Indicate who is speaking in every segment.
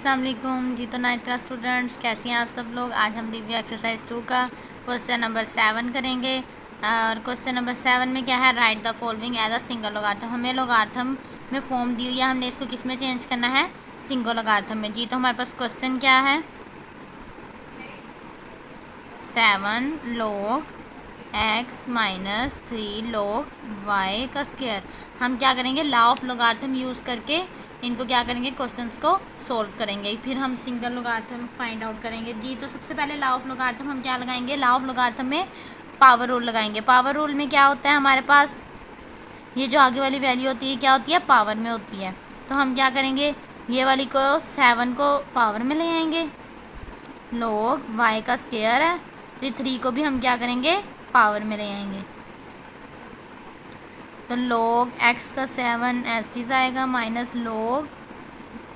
Speaker 1: अस्सलाम वालेकुम जी। तो 9th क्लास स्टूडेंट्स कैसे हैं आप सब लोग। आज हम रिव्यू एक्सरसाइज 2 का क्वेश्चन नंबर 7 करेंगे। और क्वेश्चन नंबर 7 में क्या है, write the following as a single logarithm. हमें लोगार्थम में फॉर्म दी हुई है, हमने इसको किस में चेंज करना है, सिंगल लोगार्थम में। जी तो हमारे पास क्वेश्चन क्या है, 7 log x minus 3 log y का स्क्वायर। हम क्या करेंगे, लॉ ऑफ लोगार्थम यूज़ करके इनको क्या करेंगे, क्वेश्चंस को सॉल्व करेंगे। फिर हम सिंगल लोगार्थम फाइंड आउट करेंगे। जी तो सबसे पहले लॉ ऑफ लोगार्थम हम क्या लगाएंगे, लॉ ऑफ लोगार्थम में पावर रूल लगाएंगे। पावर रूल में क्या होता है, हमारे पास ये जो आगे वाली वैल्यू होती है क्या होती है, पावर में होती है। तो हम क्या करेंगे, ये वाली को 7 को पावर में ले आएंगे, लोग y का स्क्वायर है, तो 3 को भी हम क्या करेंगे, पावर में ले आएंगे। तो log x का 7 एस टी आएगा, माइनस log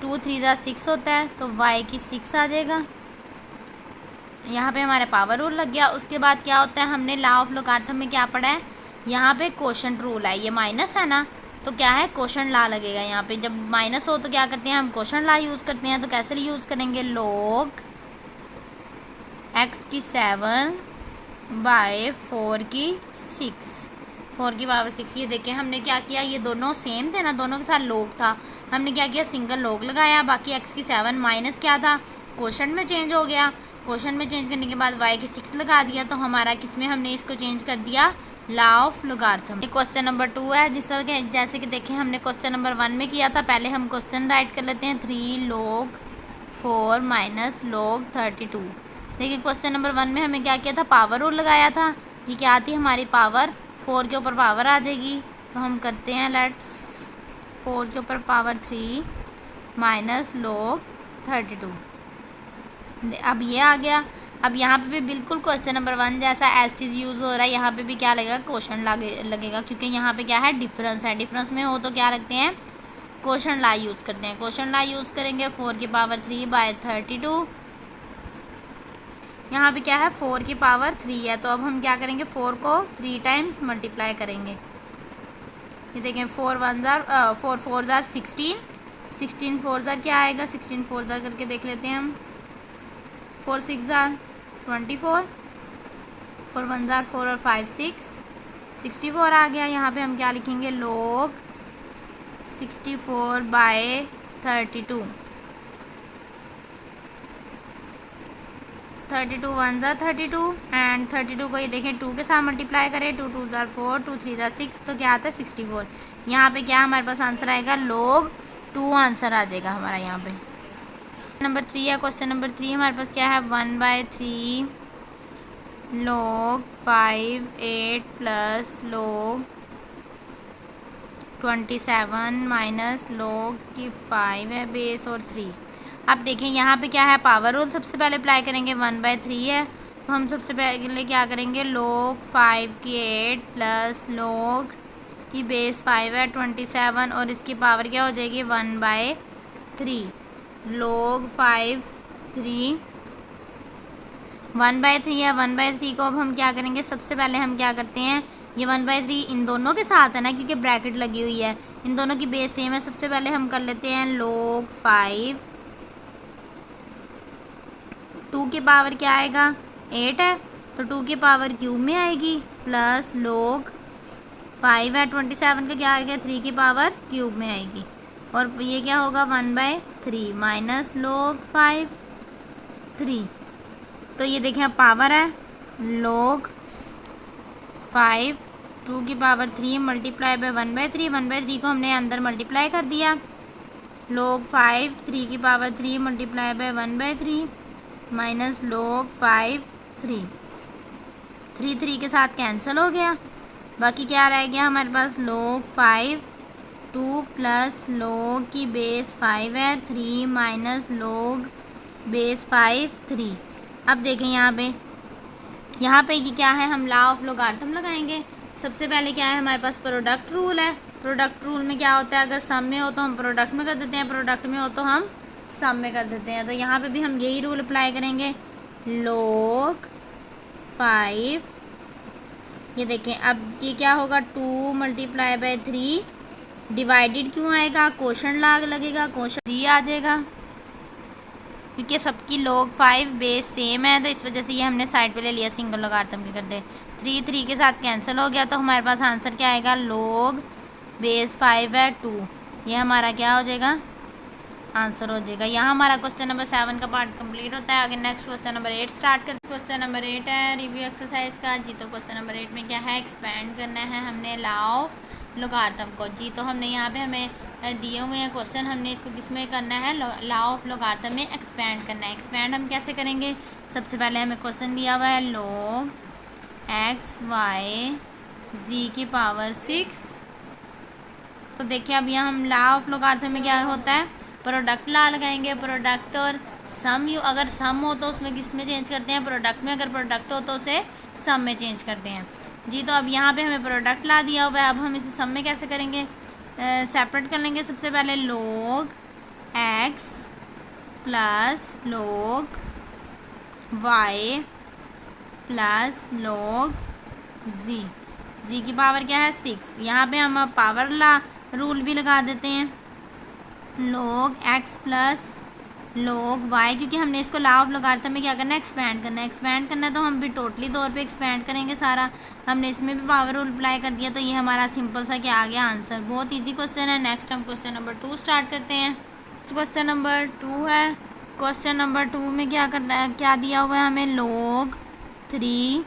Speaker 1: 2 3 जा 6 होता है, तो y की 6 आ जाएगा। यहाँ पे हमारा पावर रूल लग गया। उसके बाद क्या होता है, हमने लॉ ऑफ लोगार्थम में क्या पढ़ा है, यहाँ पे कोशेंट रूल है। ये माइनस है ना, तो क्या है, कोशेंट लॉ लगेगा। यहाँ पे जब माइनस हो तो क्या करते हैं, हम कोशेंट लॉ यूज़ करते हैं। तो कैसे यूज़ करेंगे, log x की 7 बाय 4 की 6, 4 की पावर 6। ये देखिए हमने क्या किया, ये दोनों सेम थे ना, दोनों के साथ log था, हमने क्या किया, सिंगल log लगाया। बाकी x की 7 माइनस क्या था, कोशेंट में चेंज हो गया। कोशेंट में चेंज करने के बाद y की 6 लगा दिया। तो हमारा किस में हमने इसको चेंज कर दिया, लॉ ऑफ लोगार्थम। ये क्वेश्चन नंबर 2 है। जिस तरह के जैसे कि देखें हमने क्वेश्चन नंबर 1 में किया था। पहले हम क्वेश्चन राइट कर लेते हैं, 3 log 4 माइनस log 32। देखिए क्वेश्चन नंबर 1 में हमें क्या किया था, पावर रूल लगाया था। ये क्या आती है हमारी पावर, 4 के ऊपर पावर आ जाएगी। तो हम करते हैं, लेट्स 4 के ऊपर पावर 3 माइनस log 32। अब ये आ गया। अब यहाँ पे भी बिल्कुल क्वेश्चन नंबर 1 जैसा एस टी यूज़ हो रहा है, यहाँ पे भी क्या लगेगा, क्वेश्चन लगेगा, क्योंकि यहाँ पे क्या है, डिफरेंस है। डिफरेंस में हो तो क्या रखते हैं, क्वेश्चन लॉ यूज़ करते हैं। क्वेश्चन लॉ यूज़ करेंगे, 4 की पावर 3 बाय 32। यहाँ पे क्या है, 4 की पावर 3 है, तो अब हम क्या करेंगे, 4 को 3 टाइम्स मल्टीप्लाई करेंगे। ये देखें, 4 4 जार 16, 16 4 जार क्या आएगा, 16 4 जार करके देख लेते हैं हम। 4 6 जार 24, 4 1 जार 4 और 5 6, 64 आ गया। यहाँ पे हम क्या लिखेंगे, log 64 बाय 32। 32 1 ज़ा 32 एंड 32 को ये देखें 2 के साथ मल्टीप्लाई करें, 2 2 ज़ा 4, 2 3 ज़ा 6, तो क्या आता है 64। यहाँ पे क्या हमारे पास आंसर आएगा, log 2 आंसर आ जाएगा हमारा यहाँ पे। नंबर 3 है। क्वेश्चन नंबर 3 हमारे पास क्या है, 1/3 log 5 8 plus log 27 minus log की 5 है बेस और 3। अब देखें यहाँ पे क्या है, पावर रूल सबसे पहले अप्लाई करेंगे, 1/3 है, तो हम सबसे पहले क्या करेंगे, log 5 की 8 प्लस log की बेस 5 है 27, और इसकी पावर क्या हो जाएगी, 1/3। log 5 3 1/3 है। 1/3 को अब हम क्या करेंगे, सबसे पहले हम क्या करते हैं, ये 1/3 इन दोनों के साथ है ना, क्योंकि ब्रैकेट लगी हुई है, इन दोनों की बेस सेम है। सबसे पहले हम कर लेते हैं log 5, 2 की पावर क्या आएगा, 8 है, तो 2 की पावर क्यूब में आएगी, प्लस log 5 है 27 का क्या आएगा, 3 की पावर क्यूब में आएगी, और ये क्या होगा, 1/3 माइनस log 5 3। तो ये देखें अब पावर है, log 5 2 की पावर 3 मल्टीप्लाई बाय 1/3, 1/3 को हमने अंदर मल्टीप्लाई कर दिया, log 5 3 की power 3 multiply by 1/3 minus log 5 3, 3 के साथ कैंसिल हो गया। बाकी क्या रह गया हमारे पास, log 5 2 प्लस log की बेस 5 है 3 माइनस log बेस 5 3। अब देखें यहाँ पे कि क्या है, हम लॉ ऑफ लोगार्थम लगाएंगे। सबसे पहले क्या है, हमारे पास प्रोडक्ट रूल है। प्रोडक्ट रूल में क्या होता है, अगर सम में हो तो हम प्रोडक्ट में कर देते हैं, प्रोडक्ट में हो तो हम सम में कर देते हैं। तो यहाँ पे भी हम यही रूल अप्लाई करेंगे, log 5, ये देखें अब ये क्या होगा, 2 मल्टीप्लाई बाय 3 डिवाइडेड क्यों आएगा, क्वोशंट लॉ लगेगा, क्वोशंट 3 आ जाएगा। क्योंकि सबकी log 5 बेस सेम है, तो इस वजह से ये हमने साइड पे ले लिया सिंगल लॉगरिथम के कर दे। 3 के साथ कैंसिल हो गया, तो हमारे पास आंसर क्या आएगा, log बेस 5 है 2। ये हमारा क्या हो जाएगा, आंसर हो जाएगा। यहाँ हमारा क्वेश्चन नंबर 7 का पार्ट कंप्लीट होता है। आगे नेक्स्ट क्वेश्चन नंबर 8 स्टार्ट करते हैं। क्वेश्चन नंबर 8 है रिव्यू एक्सरसाइज का जी। तो क्वेश्चन नंबर 8 में क्या है, एक्सपेंड करना है हमने लॉ ऑफ लॉगरिथम को जी। तो हमने यहाँ पे हमें दिए हुए हैं क्वेश्चन, हमने इसको किस में करना है, लॉ ऑफ लॉगरिथम में एक्सपेंड करना है। एक्सपेंड हम कैसे करेंगे, सबसे पहले हमें क्वेश्चन दिया हुआ है log x y z की पावर 6। तो देखिए अब यहाँ हम लॉ ऑफ लॉगरिथम में क्या होता है, प्रोडक्ट लॉ लगाएंगे। प्रोडक्ट और सम, यू अगर सम हो तो उसमें किस में चेंज करते हैं, प्रोडक्ट में। अगर प्रोडक्ट हो तो उसे सम में चेंज करते हैं जी। तो अब यहाँ पे हमें प्रोडक्ट लॉ दिया हुआ है, अब हम इसे सम में कैसे करेंगे, सेपरेट कर लेंगे। सबसे पहले log x plus log y plus log z की पावर क्या है 6। यहाँ पे हम अब पावर लॉ रूल भी लगा देते हैं, log x plus log y, क्योंकि हमने इसको लॉ ऑफ लॉगरिथम में क्या करना है, एक्सपेंड करना है। एक्सपेंड करना है तो हम भी टोटली तौर पे एक्सपेंड करेंगे सारा। हमने इसमें भी पावर रूल अप्लाई कर दिया, तो ये हमारा सिंपल सा क्या आ गया आंसर। बहुत इजी क्वेश्चन है। नेक्स्ट हम क्वेश्चन नंबर 2 स्टार्ट करते हैं। क्वेश्चन नंबर 2 है, क्वेश्चन नंबर 2 में क्या करना है, क्या दिया हुआ है हमें, log 3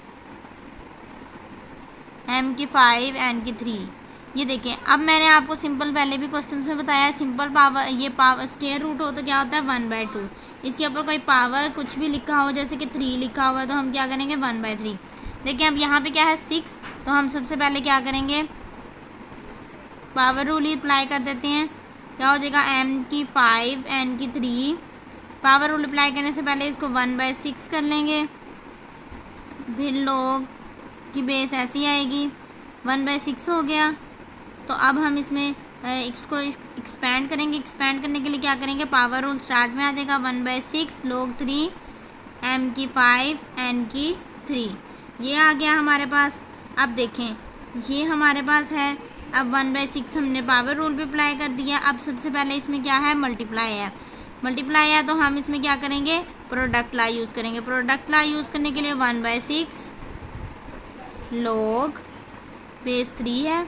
Speaker 1: m की 5 n की 3। ये देखें, अब मैंने आपको सिंपल पहले भी क्वेश्चन में बताया है, सिंपल पावर, ये पावर स्क्वायर रूट हो तो क्या होता है 1/2। इसके ऊपर कोई पावर कुछ भी लिखा हो, जैसे कि 3 लिखा हुआ है, तो हम क्या करेंगे 1/3। देखिए अब यहाँ पे क्या है 6, तो हम सबसे पहले क्या करेंगे, पावर रूल ही अप्लाई कर देते हैं। क्या हो जाएगा, m की 5 n की 3। पावर रूल अप्लाई करने से पहले इसको 1/6 कर लेंगे, फिर log की बेस ऐसी आएगी, 1/6 हो गया। तो अब हम इसमें इसको एक्सपेंड करेंगे। एक्सपेंड करने के लिए क्या करेंगे, पावर रूल स्टार्ट में आ जाएगा, 1/6 log 3 m की 5 n की 3। ये आ गया हमारे पास। अब देखें ये हमारे पास है, अब 1/6 हमने पावर रूल पे अप्लाई कर दिया। अब सबसे पहले इसमें क्या है, मल्टीप्लाई है। मल्टीप्लाई है तो हम इसमें क्या करेंगे, प्रोडक्ट लॉ यूज़ करेंगे। प्रोडक्ट लॉ यूज़ करने के लिए 1/6 log बेस 3 है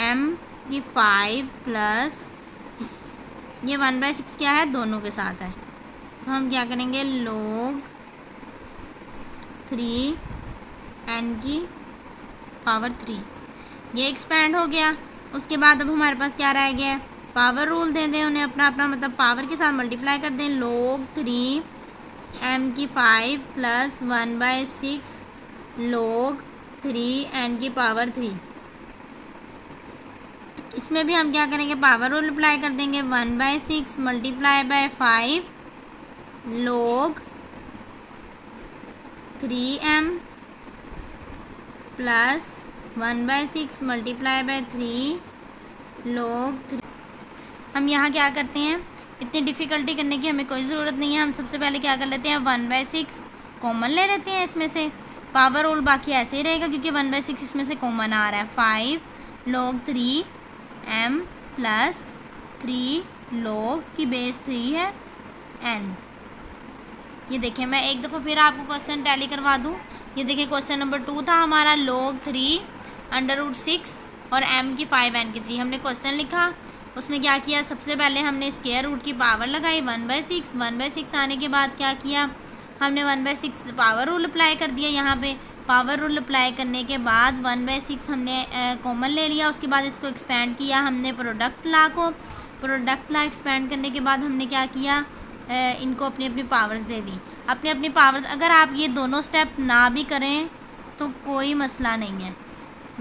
Speaker 1: m की 5 प्लस ये 1/6 क्या है, दोनों के साथ है, तो हम क्या करेंगे log 3 n की पावर 3। ये एक्सपेंड हो गया। उसके बाद अब हमारे पास क्या रह गया, पावर रूल दे दें उन्हें अपना अपना, मतलब पावर के साथ मल्टीप्लाई कर दें। log 3 m की 5 प्लस 1/6 log 3 n की पावर 3। इसमें भी हम क्या करेंगे, पावर रूल अप्लाई कर देंगे। 1/6 multiply by 5 log 3m plus 1/6 multiply by 3 log 3। हम यहाँ क्या करते हैं, इतनी डिफ़िकल्टी करने की हमें कोई ज़रूरत नहीं है। हम सबसे पहले क्या कर लेते हैं, 1/6 कॉमन ले लेते हैं इसमें से। पावर रूल बाकी ऐसे ही रहेगा क्योंकि 1/6 इसमें से कॉमन आ रहा है। 5 log 3m प्लस 3 log की बेस 3 है n। ये देखिए मैं एक दफ़ा फिर आपको क्वेश्चन टैली करवा दूँ। ये देखिए क्वेश्चन नंबर 2 था हमारा, log 3 √6 और m की 5 n की 3। हमने क्वेश्चन लिखा, उसमें क्या किया, सबसे पहले हमने स्क्वायर रूट की पावर लगाई 1/6। 1/6 आने के बाद क्या किया, हमने 1/6 पावर रूल अप्लाई कर दिया। यहाँ पे पावर रूल अप्लाई करने के बाद 1/6 हमने कॉमन ले लिया। उसके बाद इसको एक्सपेंड किया हमने प्रोडक्ट लॉ को। प्रोडक्ट लॉ एक्सपेंड करने के बाद हमने क्या किया, इनको अपनी अपनी पावर्स दे दी, अपनी अपनी पावर्स। अगर आप ये दोनों स्टेप ना भी करें तो कोई मसला नहीं है,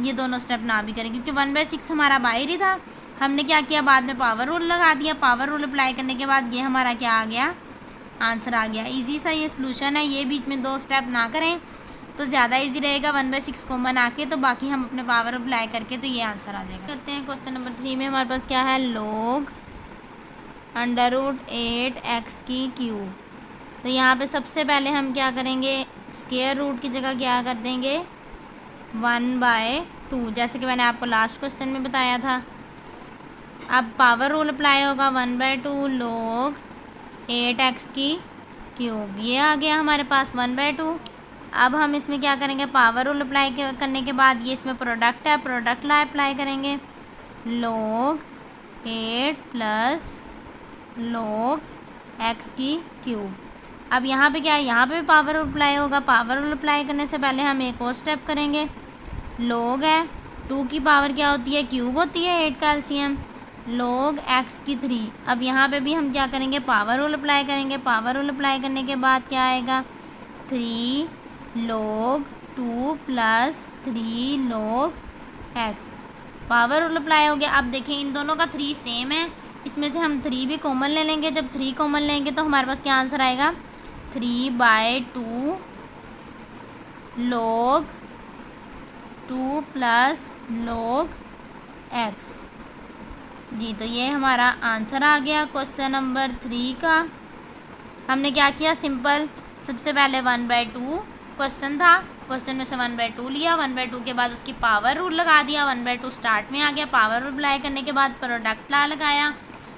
Speaker 1: ये दोनों स्टेप ना भी करें क्योंकि 1/6 हमारा बाहर ही था। हमने क्या किया, बाद में पावर रूल लगा दिया। पावर रूल अप्लाई करने के बाद ये हमारा क्या आ गया, आंसर आ गया। इजी सा ये सॉल्यूशन है। ये बीच में 2 स्टेप ना करें तो ज़्यादा इजी रहेगा। 1/6 कॉमन आके तो बाकी हम अपने पावर अप्लाई करके तो ये आंसर आ जाएगा। करते हैं क्वेश्चन नंबर 3 में हमारे पास क्या है, log √8 x की क्यूब। तो यहाँ पे सबसे पहले हम क्या करेंगे, स्क्वायर रूट की जगह क्या कर देंगे 1/2, जैसे कि मैंने आपको लास्ट क्वेश्चन में बताया था। अब पावर रूल अप्लाई होगा 1/2 log 8 x की क्यूब। ये आ गया हमारे पास 1/2। अब हम इसमें क्या करेंगे, पावर रूल अप्लाई करने के बाद ये इसमें प्रोडक्ट है, प्रोडक्ट ला अप्लाई करेंगे, log 8 प्लस log x की क्यूब। अब यहाँ पे क्या है, यहाँ पे भी पावर रूल अप्लाई होगा। पावर रूल अप्लाई करने से पहले हम एक और स्टेप करेंगे। log है 2 की पावर क्या होती है, क्यूब होती है 8 का एलसीएम, log x की 3। अब यहाँ पे भी हम क्या करेंगे, पावर रूल अप्लाई करेंगे। पावर रूल अप्लाई करने के बाद क्या आएगा, 3 log 2 plus 3 log x। Power rule apply हो गया। अब देखें इन दोनों का 3 सेम है, इसमें से हम 3 भी कॉमन ले लेंगे। जब 3 कॉमन लेंगे तो हमारे पास क्या आंसर आएगा, 3/2 log 2 प्लस log x। जी, तो ये हमारा आंसर आ गया क्वेश्चन नंबर 3 का। हमने क्या किया, सिंपल, सबसे पहले 1/2 क्वेश्चन था, क्वेश्चन में से 1/2 लिया, 1/2 के बाद उसकी पावर रूल लगा दिया, 1/2 स्टार्ट में आ गया। पावर रूल अप्लाई करने के बाद प्रोडक्ट ला लगाया,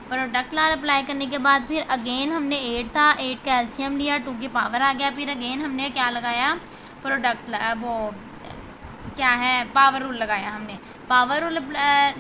Speaker 1: प्रोडक्ट ला अप्लाई करने के बाद फिर अगेन हमने 8 था, 8 का एलसीएम लिया, 2 की पावर आ गया, फिर अगेन हमने क्या लगाया, प्रोडक्ट वो क्या है, पावर रूल लगाया हमने। पावर रूल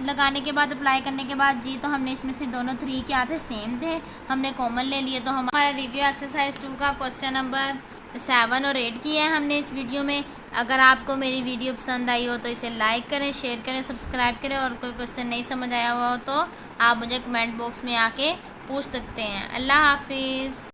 Speaker 1: लगाने के बाद अप्लाई करने के बाद जी, तो हमने इसमें से दोनों 3 क्या थे, सेम थे, हमने कॉमन ले लिए। तो हमारा रिव्यू एक्सरसाइज 2 का क्वेश्चन नंबर 7 और 8 किया है हमने इस वीडियो में। अगर आपको मेरी वीडियो पसंद आई हो तो इसे लाइक करें, शेयर करें, सब्सक्राइब करें, और कोई क्वेश्चन नहीं समझ आया हुआ हो तो आप मुझे कमेंट बॉक्स में आके पूछ सकते हैं। अल्लाह हाफिज़।